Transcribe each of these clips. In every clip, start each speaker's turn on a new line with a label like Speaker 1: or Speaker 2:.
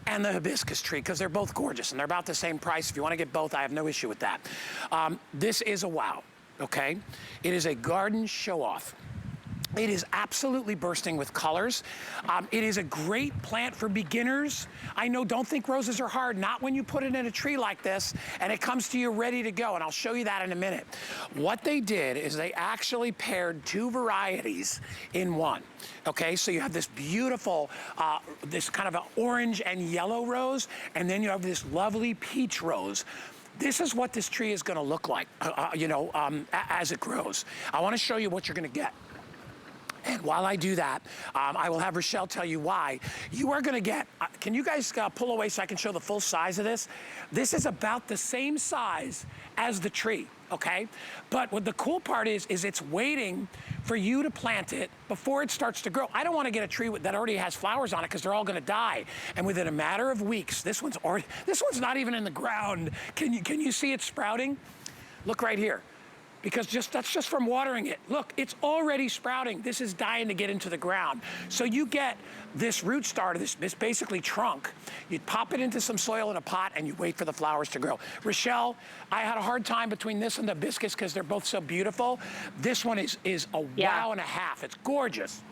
Speaker 1: and the hibiscus tree, because they're both gorgeous and they're about the same price. If you want to get both, I have no issue with that. This is a wow, okay? It is a garden show-off. It is absolutely bursting with colors. It is a great plant for beginners. I know, don't think roses are hard, not when you put it in a tree like this and it comes to you ready to go, and I'll show you that in a minute. What they did is they actually paired two varieties in one. Okay, so you have this beautiful, this kind of an orange and yellow rose, and then you have this lovely peach rose. This is what this tree is gonna look like, as it grows. I wanna show you what you're gonna get. And while I do that, I will have Rochelle tell you why. You are gonna get, can you guys pull away so I can show the full size of this? This is about the same size as the tree, okay? But what the cool part is it's waiting for you to plant it before it starts to grow. I don't wanna get a tree that already has flowers on it because they're all gonna die. And within a matter of weeks, this one's not even in the ground. Can you see it sprouting? Look right here. Because that's just from watering it. Look, it's already sprouting. This is dying to get into the ground. So you get this root starter, this basically trunk. You pop it into some soil in a pot and you wait for the flowers to grow. Rochelle, I had a hard time between this and the hibiscus because they're both so beautiful. This one is a wow and a half. It's gorgeous.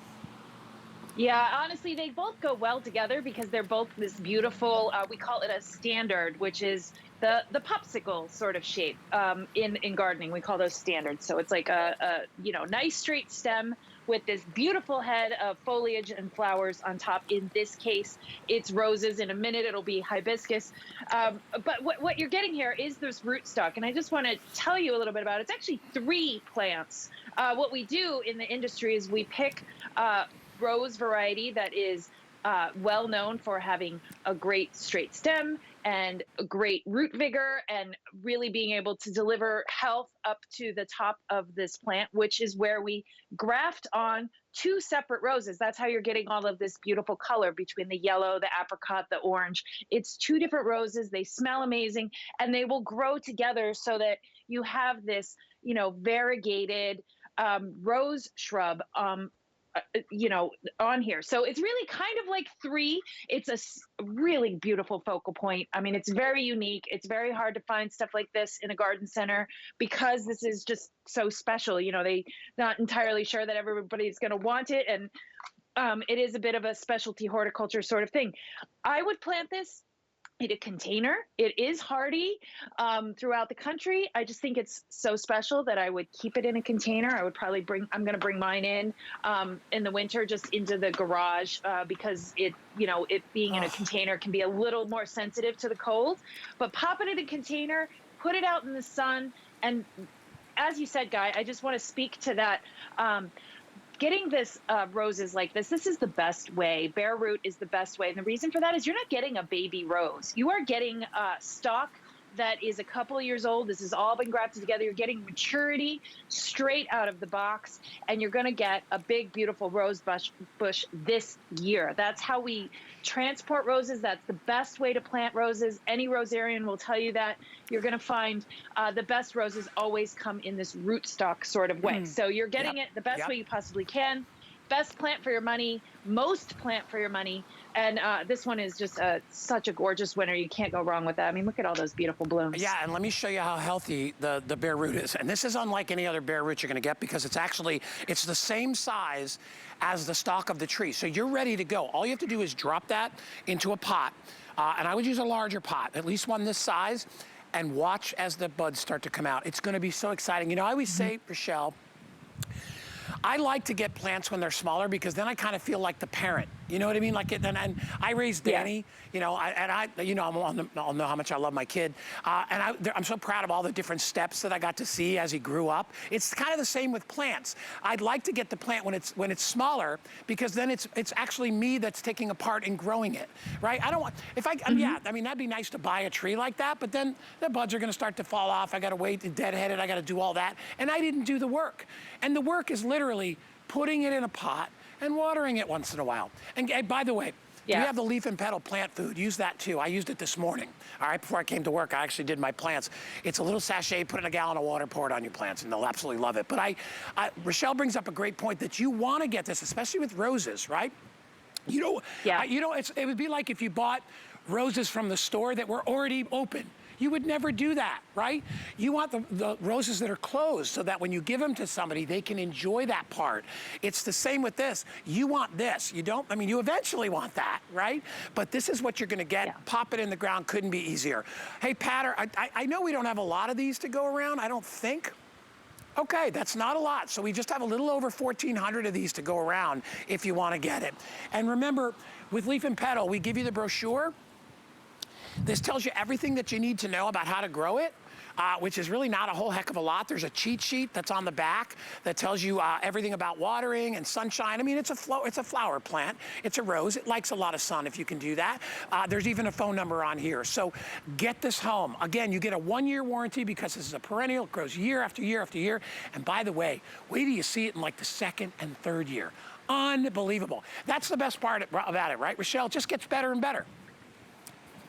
Speaker 2: Yeah, honestly, they both go well together because they're both this beautiful, we call it a standard, which is the popsicle sort of shape in gardening. We call those standards. So it's like a nice straight stem with this beautiful head of foliage and flowers on top. In this case, it's roses. In a minute, it'll be hibiscus. But what you're getting here is this rootstock. And I just want to tell you a little bit about it. It's actually 3 plants. What we do in the industry is we pick rose variety that is well known for having a great straight stem and a great root vigor and really being able to deliver health up to the top of this plant, which is where we graft on 2 separate roses. That's how you're getting all of this beautiful color between the yellow, the apricot, the orange. It's 2 different roses. They smell amazing and they will grow together so that you have this, variegated rose shrub on here. So it's really kind of like 3. It's a really beautiful focal point. I mean, it's very unique. It's very hard to find stuff like this in a garden center because this is just so special. They're not entirely sure that everybody's going to want it. And it is a bit of a specialty horticulture sort of thing. I would plant this in a container. It is hardy throughout the country. I just think it's so special that I would keep it in a container. I would probably I'm going to bring mine in the winter just into the garage because it being in a container can be a little more sensitive to the cold. But pop it in a container, put it out in the sun. And as you said, Guy, I just want to speak to that. Getting this roses like this is the best way. Bare root is the best way. And the reason for that is you're not getting a baby rose. You are getting stock that is a couple of years old. This has all been grafted together. You're getting maturity straight out of the box, and you're going to get a big, beautiful rose bush this year. That's how we transport roses. That's the best way to plant roses. Any rosarian will tell you that. You're going to find the best roses always come in this rootstock sort of way. So you're getting it the best way you possibly can. Best plant for your money, most plant for your money. And this one is just such a gorgeous winner. You can't go wrong with that. I mean, look at all those beautiful blooms.
Speaker 1: Yeah, and let me show you how healthy the bare root is. And this is unlike any other bare root you're gonna get because it's the same size as the stalk of the tree. So you're ready to go. All you have to do is drop that into a pot. And I would use a larger pot, at least one this size, and watch as the buds start to come out. It's gonna be so exciting. I always say, Rochelle, I like to get plants when they're smaller because then I kind of feel like the parent. You know what I mean? And I raised Danny, all know how much I love my kid. And I'm so proud of all the different steps that I got to see as he grew up. It's kind of the same with plants. I'd like to get the plant when it's smaller because then it's actually me that's taking a part in growing it, right? I don't want, I mean, that'd be nice to buy a tree like that, but then the buds are gonna start to fall off. I gotta wait, deadheaded, I gotta do all that. And I didn't do the work. And the work is literally putting it in a pot and watering it once in a while. And by the way, we have the leaf and petal plant food. Use that too. I used it this morning. All right, before I came to work, I actually did my plants. It's a little sachet, put in a gallon of water, pour it on your plants, and they'll absolutely love it. But Rochelle brings up a great point that you want to get this, especially with roses, right? It would be like if you bought roses from the store that were already open. You would never do that, right? You want the roses that are closed so that when you give them to somebody, they can enjoy that part. It's the same with this. You want this. You don't, I mean, you eventually want that, right? But this is what you're gonna get. Yeah. Pop it in the ground, couldn't be easier. Hey, Patter, I know we don't have a lot of these to go around, I don't think. Okay, that's not a lot. So we just have a little over 1,400 of these to go around if you wanna get it. And remember, with Leaf and Petal, we give you the brochure. This tells you everything that you need to know about how to grow it, which is really not a whole heck of a lot. There's a cheat sheet that's on the back that tells you everything about watering and sunshine. I mean, it's a flower plant. It's a rose. It likes a lot of sun if you can do that. There's even a phone number on here. So get this home. Again, you get a 1-year warranty because this is a perennial. It grows year after year after year. And by the way, wait till you see it in like the 2nd and 3rd year. Unbelievable. That's the best part about it, right, Rochelle? It just gets better and better.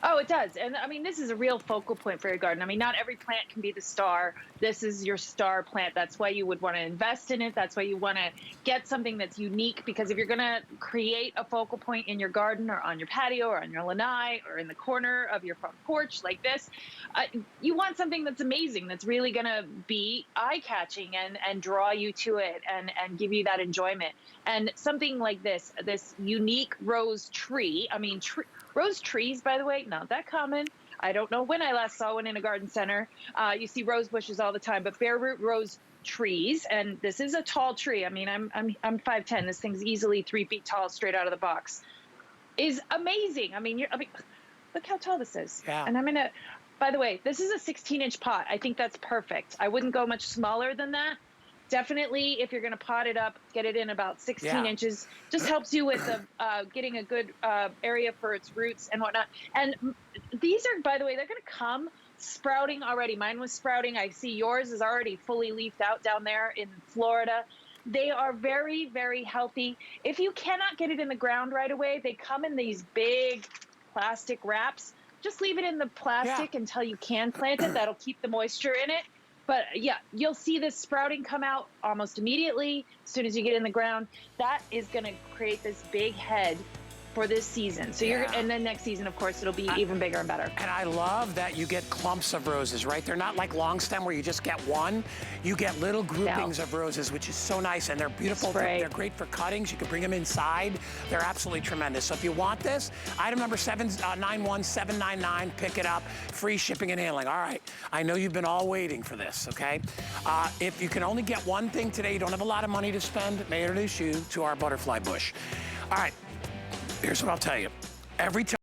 Speaker 2: Oh, it does. And I mean, this is a real focal point for your garden. I mean, not every plant can be the star. This is your star plant. That's why you would want to invest in it. That's why you want to get something that's unique, because if you're going to create a focal point in your garden or on your patio or on your lanai or in the corner of your front porch like this, you want something that's amazing, that's really going to be eye-catching and draw you to it and give you that enjoyment. And something like this unique rose tree, I mean, rose trees, by the way, not that common. I don't know when I last saw one in a garden center. You see rose bushes all the time, but bare root rose trees, and this is a tall tree. I mean, I'm 5'10". This thing's easily 3 feet tall straight out of the box. Is amazing. I mean, look how tall this is.
Speaker 1: Yeah.
Speaker 2: And by the way, this is a 16-inch pot. I think that's perfect. I wouldn't go much smaller than that. Definitely, if you're going to pot it up, get it in about 16 inches. Just helps you with getting a good area for its roots and whatnot. And these are, by the way, they're going to come sprouting already. Mine was sprouting. I see yours is already fully leafed out down there in Florida. They are very, very healthy. If you cannot get it in the ground right away, they come in these big plastic wraps. Just leave it in the plastic until you can plant it. That'll keep the moisture in it. But yeah, you'll see this sprouting come out almost immediately as soon as you get in the ground. That is going to create this big head for this season. So and then next season, of course, it'll be even bigger and better. And
Speaker 1: I love that you get clumps of roses, right? They're not like long stem where you just get one. You get little groupings of roses, which is so nice, and they're beautiful. They're great for cuttings. You can bring them inside. They're absolutely tremendous. So if you want this, item number 791799, pick it up. Free shipping and handling. All right, I know you've been all waiting for this, okay? If you can only get one thing today, you don't have a lot of money to spend, may I introduce you to our butterfly bush. All right. Here's what I'll tell you. Every time